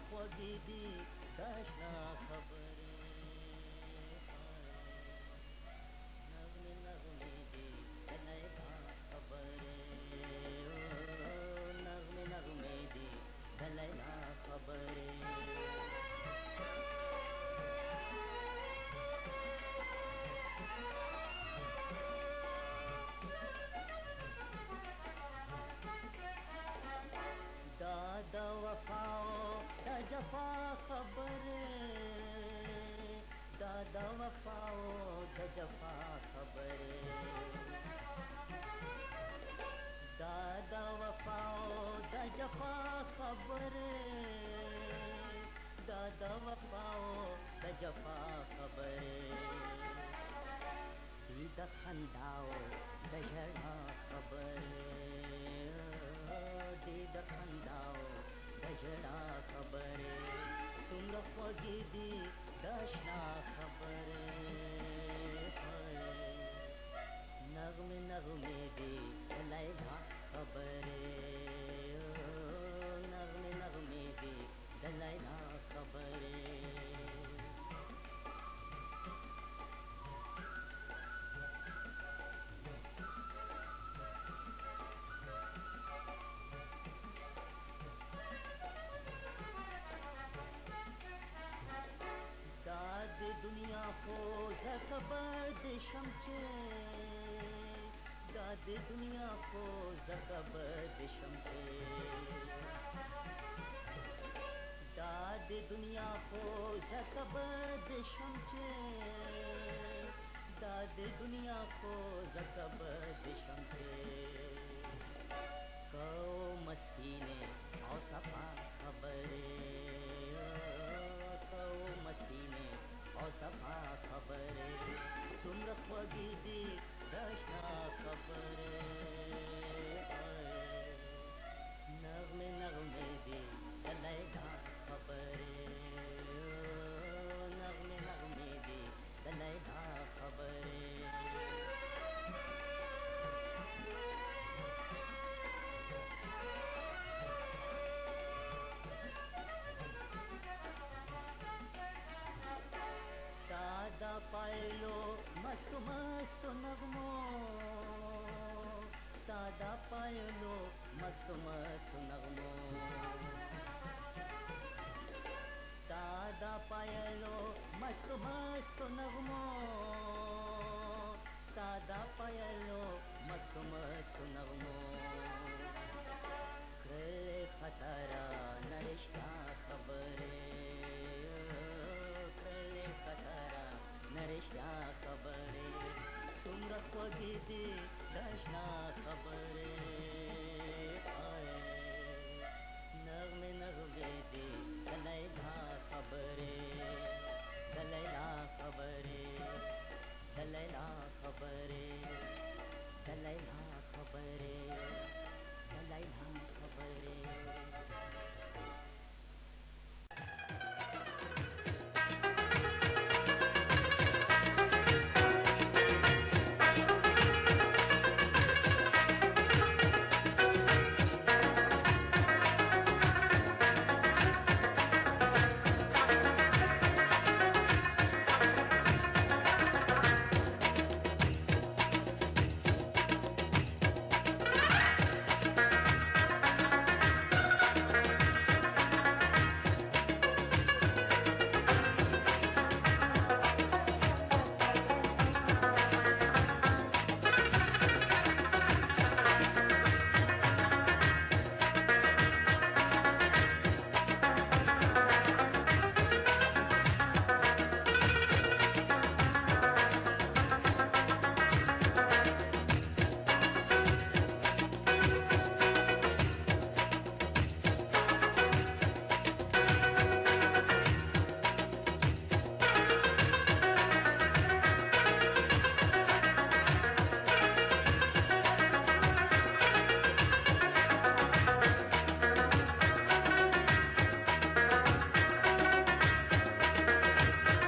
خوږې دي د اشنا خبرې نغمې نغمې دي د لیلا خبرې نغمې نغمې دي د لیلا خبرې د وفاو د جفا خبرې د وفاو د جفا خبرې د وفاو د جفا خبرې د وفاو د جفا خبرې د خنداو د ژړا خبرې د خنداو د ژړا خبرې څومره خوږې دي د اشنا خبرې نغمې نغمې دي د لیلا خبرې نغمې نغمې دي د لیلا خبرې د دنیا خو زکه بد شم چې د دنیا خو زکه بد شم چې د دنیا خو زکه بد شم چې د دنیا خو زکه بد شم چې کو مسکینه او صفا خبرې کو مسکینه او صفا خبرې څومره خوږې دي د اشنا خبرې نغمې نغمې دي د لیلا خبرې نغمې نغمې دي د لیلا خبرې دا پایلو مستو مستو نغمو ستا دا پایلو مستو مستو نغمو ستا دا پایلو مستو مستو نغمو ستا دا پایلو مستو مستو نغمو کړلې خطره نرشتا خبرې کړلې خطره نرشتا خبرې څومره خوږې دي د اشنا خبرې